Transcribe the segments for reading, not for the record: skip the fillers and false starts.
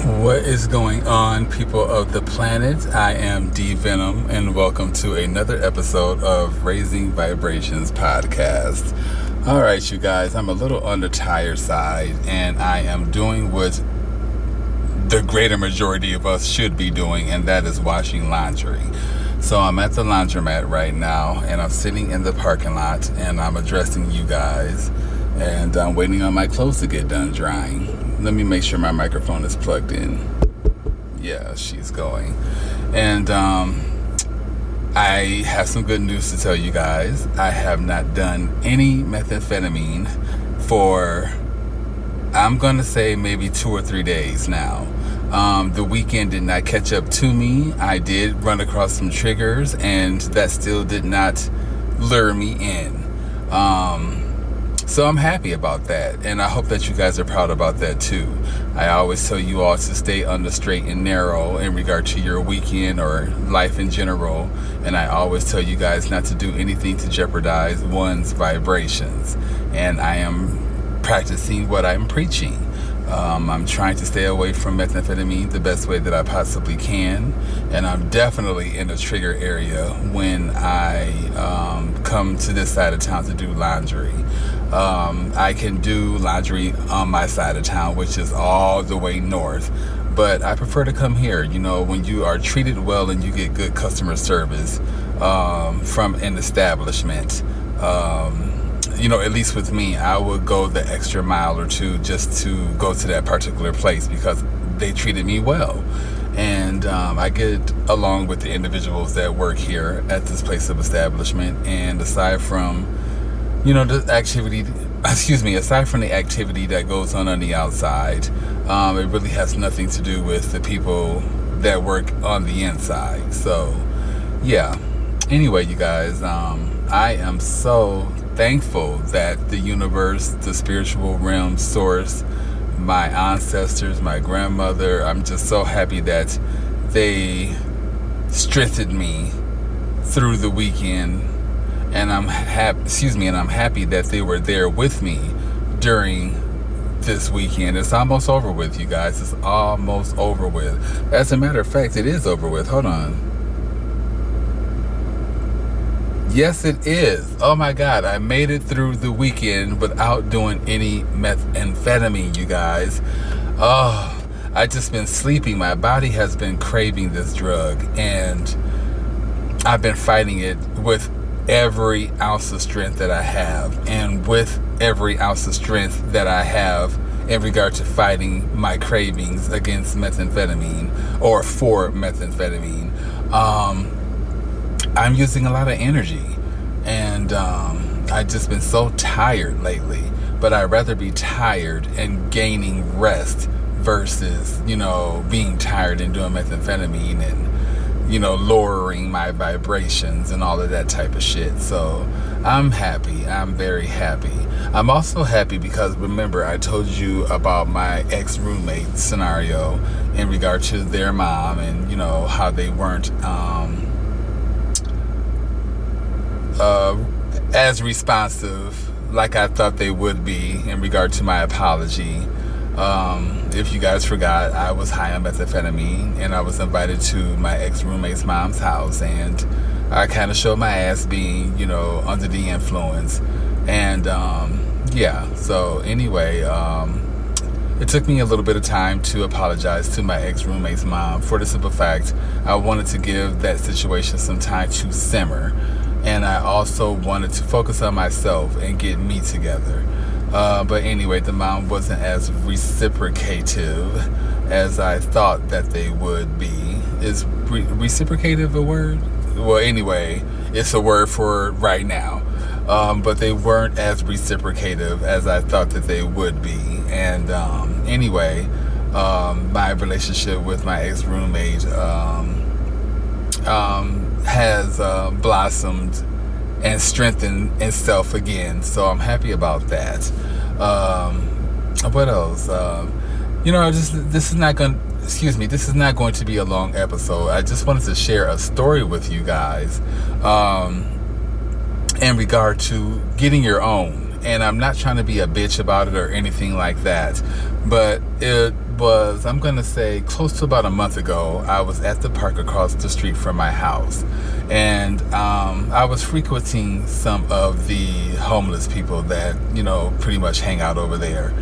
What is going on, people of the planet? I am D Venom, and welcome to another episode of Raising Vibrations podcast. All right, you guys, I'm a little on the tired side, and I am doing what the greater majority of us should be doing, and that is washing laundry. So I'm at the laundromat right now, and I'm sitting in the parking lot, and I'm addressing you guys, and I'm waiting on my clothes to get done drying. Let me make sure my microphone is plugged in. Yeah, she's going. And I have some good news to tell you guys. I have not done any methamphetamine for, I'm going to say, maybe 2 or 3 days now. The weekend did not catch up to me. I did run across some triggers, and that still did not lure me in. So I'm happy about that, and I hope that you guys are proud about that too. I always tell you all to stay on the straight and narrow in regard to your weekend or life in general, and I always tell you guys not to do anything to jeopardize one's vibrations, and I am practicing what I'm preaching. I'm trying to stay away from methamphetamine the best way that I possibly can, and I'm definitely in the trigger area when I come to this side of town to do laundry. I can do laundry on my side of town, which is all the way north, but I prefer to come here. You know, when you are treated well and you get good customer service from an establishment, you know, at least with me, I would go the extra mile or two just to go to that particular place because they treated me well. And I get along with the individuals that work here at this place of establishment. And aside from, you know, aside from the activity that goes on the outside, it really has nothing to do with the people that work on the inside. So, yeah. Anyway, you guys, I am so thankful that the universe, the spiritual realm, source, my ancestors, my grandmother, I'm just so happy that they strengthened me through the weekend, and I'm happy that they were there with me during this weekend. It's almost over with, you guys. It's almost over with. As a matter of fact, it is over with. Hold on. Yes, it is. Oh my God, I made it through the weekend without doing any methamphetamine, you guys. Oh, I just been sleeping. My body has been craving this drug, and I've been fighting it with every ounce of strength that I have, and with every ounce of strength that I have in regard to fighting my cravings against methamphetamine or for methamphetamine. I'm using a lot of energy, and I've just been so tired lately, but I'd rather be tired and gaining rest versus, you know, being tired and doing methamphetamine and, you know, lowering my vibrations and all of that type of shit. So I'm happy. I'm very happy. I'm also happy because, remember, I told you about my ex-roommate scenario in regard to their mom and, you know, how they weren't as responsive like I thought they would be in regard to my apology. If you guys forgot, I was high on methamphetamine, and I was invited to my ex-roommate's mom's house, and I kind of showed my ass being, you know, under the influence. And yeah, so anyway, it took me a little bit of time to apologize to my ex-roommate's mom for the simple fact I wanted to give that situation some time to simmer. And I also wanted to focus on myself and get me together. But anyway, the mom wasn't as reciprocative as I thought that they would be. Is reciprocative a word? Well, anyway, it's a word for right now. But they weren't as reciprocative as I thought that they would be. And anyway, my relationship with my ex-roommate has blossomed and strengthened itself again, so I'm happy about that. What else? You know, this is not going to be a long episode. I just wanted to share a story with you guys in regard to getting your own. And I'm not trying to be a bitch about it or anything like that, but was, I'm going to say, close to about a month ago. I was at the park across the street from my house. And I was frequenting some of the homeless people that, pretty much hang out over there.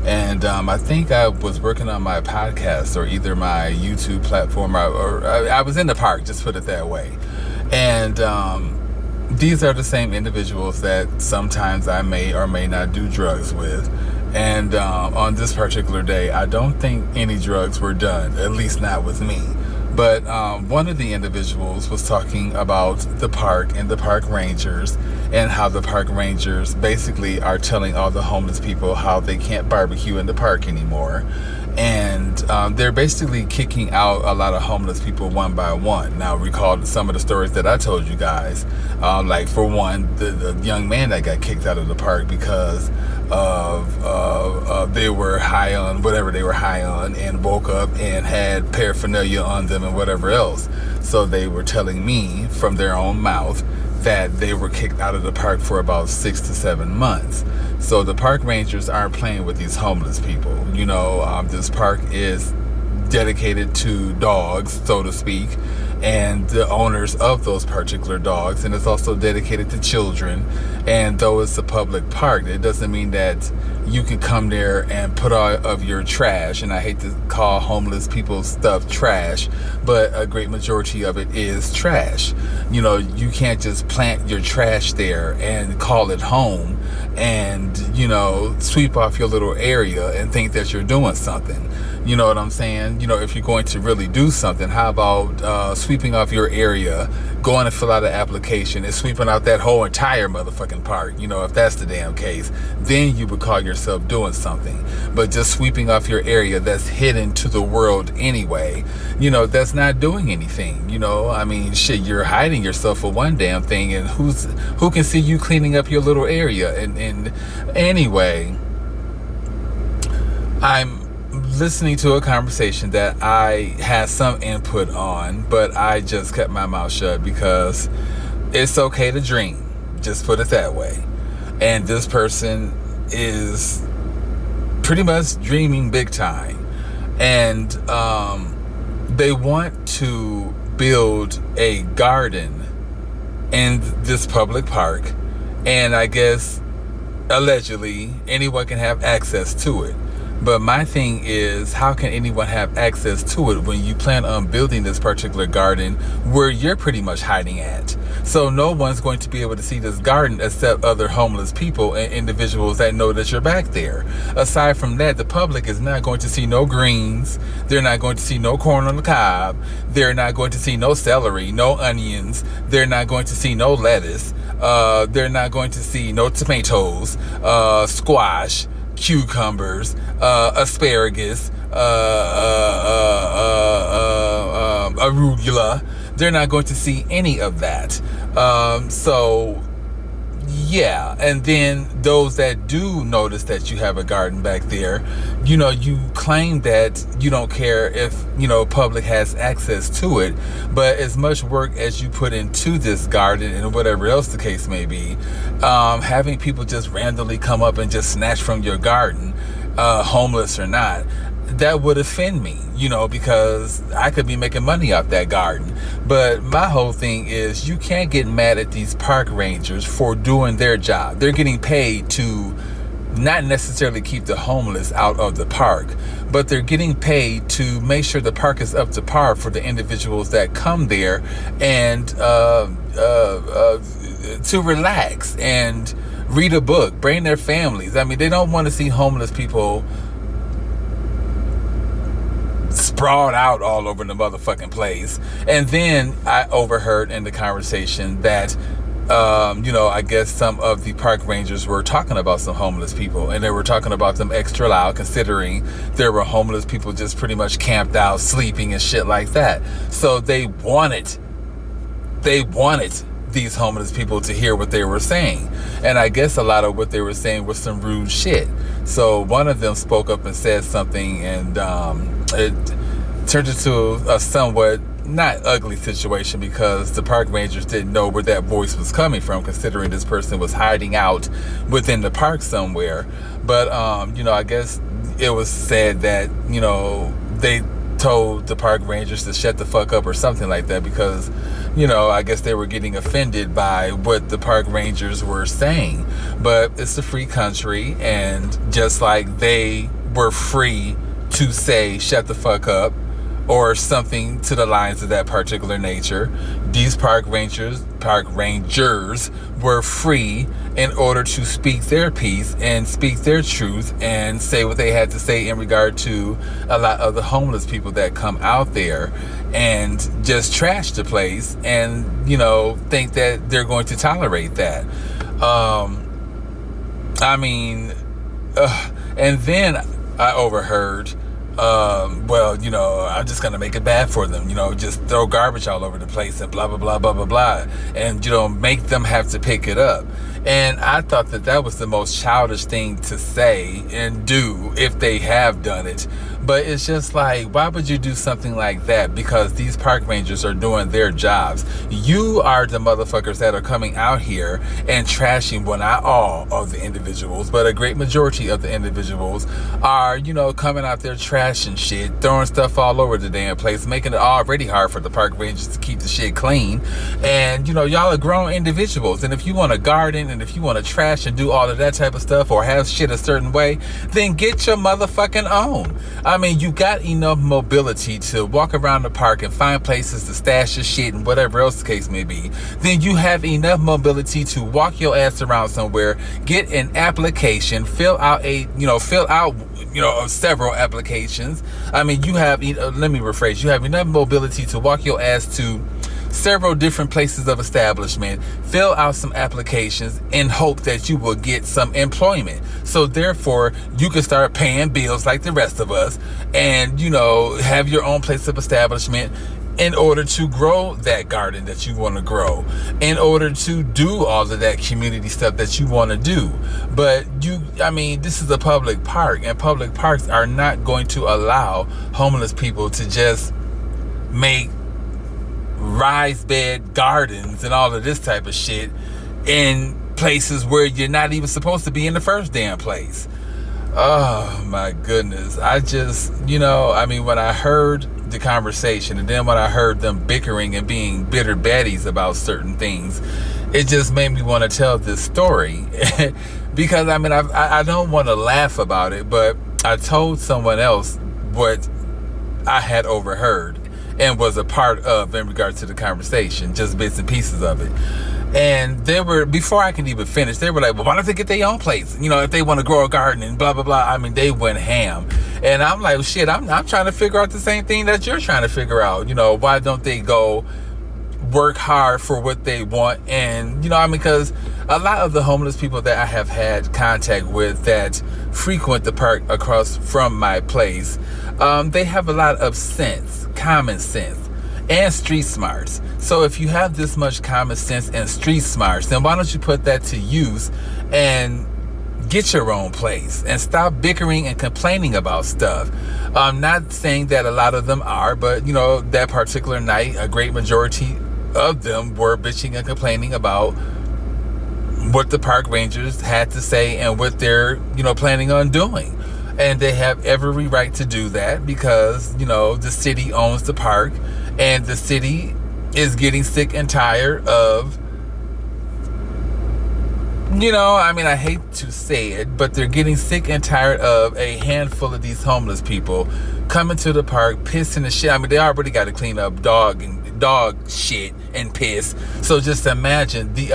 And I think I was working on my podcast or either my YouTube platform, or I was in the park, just put it that way. And these are the same individuals that sometimes I may or may not do drugs with. And on this particular day, I don't think any drugs were done, at least not with me. But one of the individuals was talking about the park and the park rangers, and how the park rangers basically are telling all the homeless people how they can't barbecue in the park anymore. And they're basically kicking out a lot of homeless people one by one. Now, recall some of the stories that I told you guys. Like, for one, the young man that got kicked out of the park because of they were high on whatever they were high on, and woke up and had paraphernalia on them and whatever else. So they were telling me from their own mouth that they were kicked out of the park for about 6 to 7 months. So the park rangers aren't playing with these homeless people. This park is dedicated to dogs, so to speak, and the owners of those particular dogs, and it's also dedicated to children. And though it's a public park, it doesn't mean that you can come there and put all of your trash, and I hate to call homeless people's stuff trash, but a great majority of it is trash. You can't just plant your trash there and call it home and, sweep off your little area and think that you're doing something. You know what I'm saying? If you're going to really do something, how about sweeping off your area, going to fill out an application, and sweeping out that whole entire motherfucking park? If that's the damn case, then you would call yourself doing something. But just sweeping off your area that's hidden to the world anyway, that's not doing anything. Shit, you're hiding yourself for one damn thing, and who can see you cleaning up your little area? And anyway, I'm listening to a conversation that I had some input on, but I just kept my mouth shut because it's okay to dream. Just put it that way. And this person is pretty much dreaming big time. And they want to build a garden in this public park. And I guess, allegedly, anyone can have access to it. But my thing is, how can anyone have access to it when you plan on building this particular garden where you're pretty much hiding at? So no one's going to be able to see this garden except other homeless people and individuals that know that you're back there. Aside from that, the public is not going to see no greens. They're not going to see no corn on the cob. They're not going to see no celery, no onions. They're not going to see no lettuce. They're not going to see no tomatoes, squash, cucumbers, asparagus, arugula. They're not going to see any of that. So yeah. And then those that do notice that you have a garden back there, you claim that you don't care if, public has access to it, but as much work as you put into this garden and whatever else the case may be, having people just randomly come up and just snatch from your garden, homeless or not, that would offend me, because I could be making money off that garden. But my whole thing is, you can't get mad at these park rangers for doing their job. They're getting paid to not necessarily keep the homeless out of the park, but they're getting paid to make sure the park is up to par for the individuals that come there and to relax and read a book, bring their families. They don't want to see homeless people sprawled out all over the motherfucking place. And then I overheard in the conversation that I guess some of the park rangers were talking about some homeless people, and they were talking about them extra loud, considering there were homeless people just pretty much camped out, sleeping and shit like that. So they wanted these homeless people to hear what they were saying. And I guess a lot of what they were saying was some rude shit. So one of them spoke up and said something, and it turned into a somewhat not ugly situation, because the park rangers didn't know where that voice was coming from, considering this person was hiding out within the park somewhere. But I guess it was said that they told the park rangers to shut the fuck up or something like that, because I guess they were getting offended by what the park rangers were saying. But it's a free country, and just like they were free to say shut the fuck up or something to the lines of that particular nature, these park rangers were free in order to speak their piece and speak their truth and say what they had to say in regard to a lot of the homeless people that come out there and just trash the place and think that they're going to tolerate that. And then I overheard, I'm just gonna make it bad for them, just throw garbage all over the place and blah blah blah blah blah blah, and make them have to pick it up. And I thought that was the most childish thing to say and do, if they have done it. But it's just like, why would you do something like that? Because these park rangers are doing their jobs. You are the motherfuckers that are coming out here and trashing, well, not all of the individuals, but a great majority of the individuals are, coming out there trashing shit, throwing stuff all over the damn place, making it already hard for the park rangers to keep the shit clean. And, y'all are grown individuals. And if you want to garden, and if you want to trash and do all of that type of stuff, or have shit a certain way, then get your motherfucking own. You got enough mobility to walk around the park and find places to stash your shit and whatever else the case may be. Then you have enough mobility to walk your ass around somewhere, get an application, fill out several applications. You have, let me rephrase, you have enough mobility to walk your ass to several different places of establishment, fill out some applications, and hope that you will get some employment. So therefore, you can start paying bills like the rest of us, and have your own place of establishment in order to grow that garden that you want to grow, in order to do all of that community stuff that you want to do. But this is a public park, and public parks are not going to allow homeless people to just make rise bed gardens and all of this type of shit in places where you're not even supposed to be in the first damn place. Oh my goodness. I just, when I heard the conversation, and then when I heard them bickering and being bitter baddies about certain things, it just made me want to tell this story. Because I don't want to laugh about it, but I told someone else what I had overheard and was a part of in regard to the conversation, just bits and pieces of it. And they were, before I can even finish, they were like, well, why don't they get their own place? If they want to grow a garden and blah, blah, blah. They went ham. And I'm like, well, shit, I'm trying to figure out the same thing that you're trying to figure out. Why don't they go work hard for what they want? And, because a lot of the homeless people that I have had contact with that frequent the park across from my place, they have a lot of sense, common sense, and street smarts. So if you have this much common sense and street smarts, then why don't you put that to use and get your own place and stop bickering and complaining about stuff? I'm not saying that a lot of them are, but that particular night, a great majority of them were bitching and complaining about what the park rangers had to say and what they're planning on doing. And they have every right to do that, because the city owns the park, and the city is getting sick and tired of, I hate to say it, but they're getting sick and tired of a handful of these homeless people coming to the park, pissing the shit. They already got to clean up dog shit and piss. So just imagine just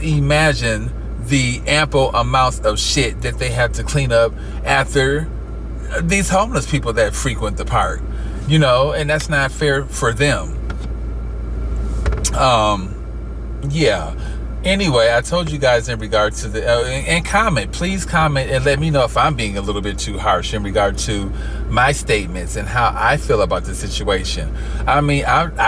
imagine the ample amounts of shit that they have to clean up after these homeless people that frequent the park, and that's not fair for them. Yeah. Anyway, I told you guys in regard to the and please comment and let me know if I'm being a little bit too harsh in regard to my statements and how I feel about the situation. I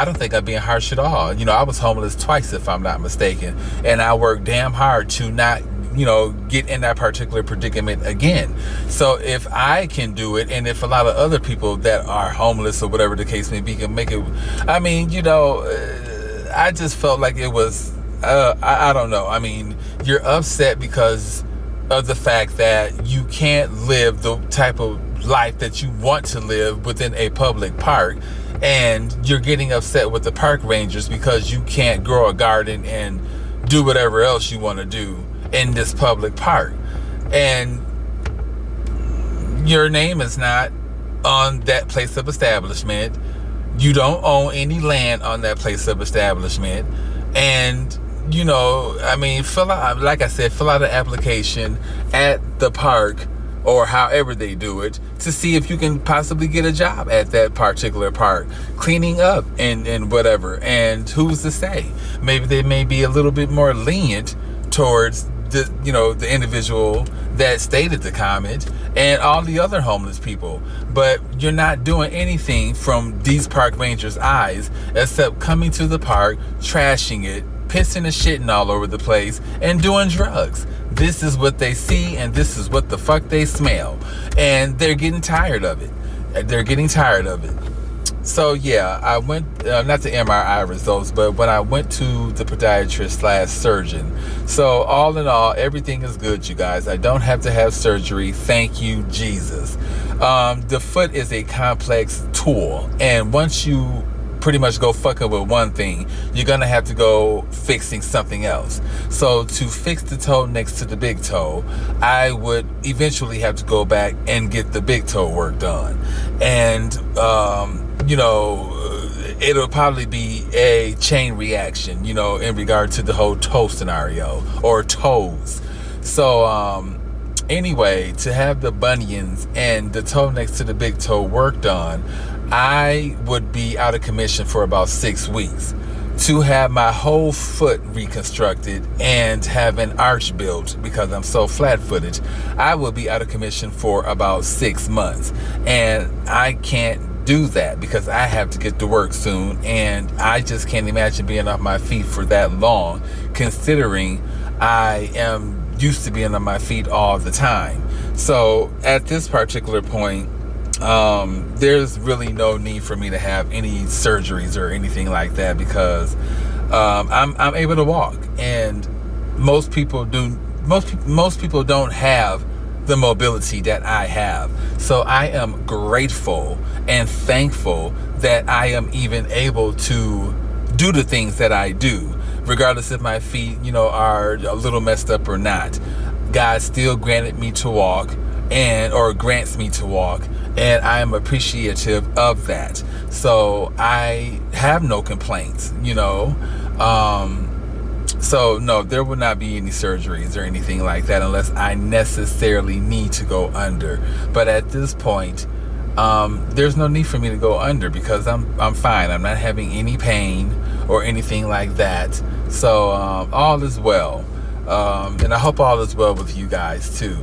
don't think I'm being harsh at all. I was homeless twice, if I'm not mistaken, and I worked damn hard to not get in that particular predicament again. So if I can do it, and if a lot of other people that are homeless or whatever the case may be can make it, I mean, I just felt like it was, I don't know. I mean, you're upset because of the fact that you can't live the type of life that you want to live within a public park, and you're getting upset with the park rangers because you can't grow a garden and do whatever else you want to do in this public park, and your name is not on that place of establishment. You don't own any land on that place of establishment, and I mean, fill out an application at the park or however they do it to see if you can possibly get a job at that particular park, cleaning up and whatever. And who's to say? Maybe they may be a little bit more lenient towards the individual that stated the comment and all the other homeless people. But you're not doing anything from these park rangers' eyes except coming to the park, trashing it, pissing and shitting all over the place, and doing drugs. This is what they see, and this is what the fuck they smell. And they're getting tired of it. So yeah, I went, not the MRI results, but when I went to the podiatrist / surgeon. So all in all, everything is good, you guys. I don't have to have surgery. Thank you, Jesus. The foot is a complex tool. And once you pretty much go fucking with one thing, you're gonna have to go fixing something else. So to fix the toe next to the big toe, I would eventually have to go back and get the big toe work done. And it'll probably be a chain reaction, in regard to the whole toe scenario, or toes. So anyway, to have the bunions and the toe next to the big toe worked on, I would be out of commission for about 6 weeks. To have my whole foot reconstructed and have an arch built because I'm so flat-footed, I will be out of commission for about 6 months. And I can't do that because I have to get to work soon, and I just can't imagine being off my feet for that long, considering I am used to being on my feet all the time. So at this particular point, there's really no need for me to have any surgeries or anything like that, because I'm able to walk, and most people don't have the mobility that I have. So I am grateful and thankful that I am even able to do the things that I do, regardless if my feet, are a little messed up or not. God still granted me to walk, or grants me to walk, and I am appreciative of that. So I have no complaints, So no, there will not be any surgeries or anything like that unless I necessarily need to go under. But at this point, there's no need for me to go under because I'm fine. I'm not having any pain or anything like that. So all is well. And I hope all is well with you guys too.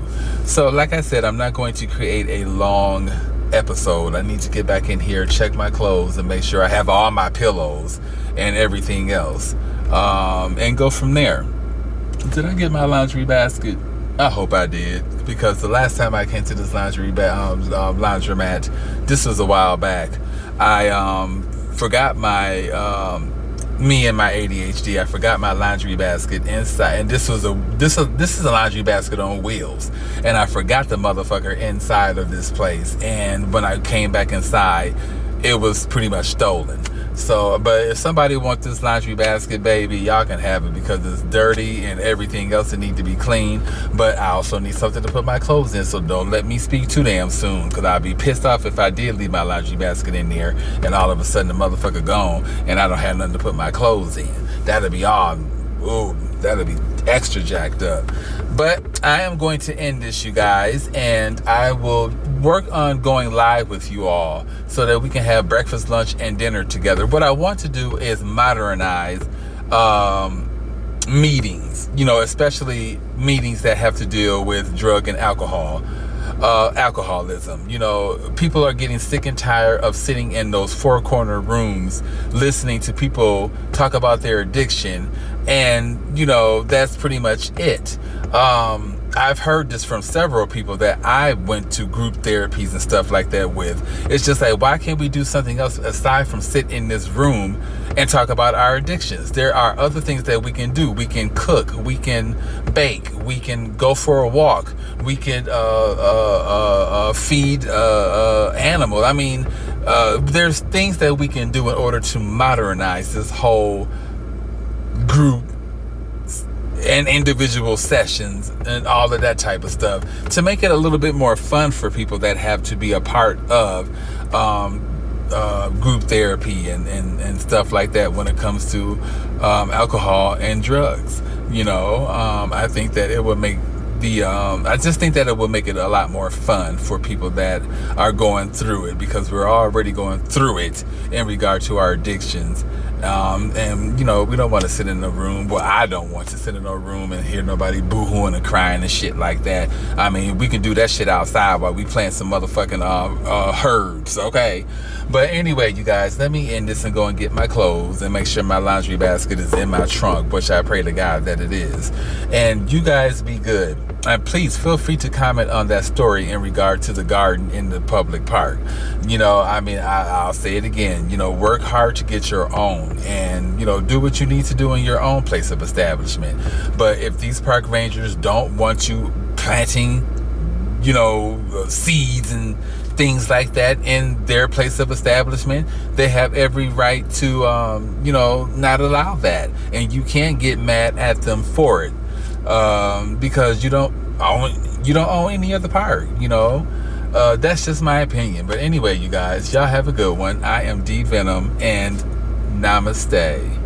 So like I said, I'm not going to create a long episode. I need to get back in here, check my clothes, and make sure I have all my pillows and everything else, and go from there. Did I get my laundry basket? I hope I did, because the last time I came to this laundromat, this was a while back, I forgot my me and my ADHD. I forgot my laundry basket inside, and this is a laundry basket on wheels, and I forgot the motherfucker inside of this place. And when I came back inside, it was pretty much stolen. So, but if somebody wants this laundry basket, baby, y'all can have it, because it's dirty and everything else that need to be clean. But I also need something to put my clothes in, so don't let me speak too damn soon, because I'll be pissed off if I did leave my laundry basket in there and all of a sudden the motherfucker gone and I don't have nothing to put my clothes in. That'll be all, ooh, that'll be extra jacked up. But I am going to end this, you guys, and I will work on going live with you all so that we can have breakfast, lunch, and dinner together. What I want to do is modernize meetings, especially meetings that have to deal with drug and alcoholism. People are getting sick and tired of sitting in those four-corner rooms listening to people talk about their addiction, and that's pretty much it. I've heard this from several people that I went to group therapies and stuff like that with. It's just like, why can't we do something else aside from sit in this room and talk about our addictions? There are other things that we can do. We can cook, we can bake, we can go for a walk, we can feed animals. I mean, there's things that we can do in order to modernize this whole group and individual sessions and all of that type of stuff to make it a little bit more fun for people that have to be a part of group therapy and stuff like that when it comes to alcohol and drugs. I think that it would make I just think that it will make it a lot more fun for people that are going through it, because we're already going through it in regard to our addictions. And we don't want to sit in a room. Well, I don't want to sit in a room and hear nobody boo-hooing and crying and shit like that. I mean, we can do that shit outside while we playing some motherfucking herds, okay? But anyway, you guys, let me end this and go and get my clothes and make sure my laundry basket is in my trunk, which I pray to God that it is. And you guys be good. And please feel free to comment on that story in regard to the garden in the public park. I'll say it again, work hard to get your own, and, do what you need to do in your own place of establishment. But if these park rangers don't want you planting, seeds and things like that in their place of establishment, they have every right to, not allow that. And you can't get mad at them for it. Because you don't own any other part, that's just my opinion. But anyway, you guys, y'all have a good one. I am D Venom, and namaste.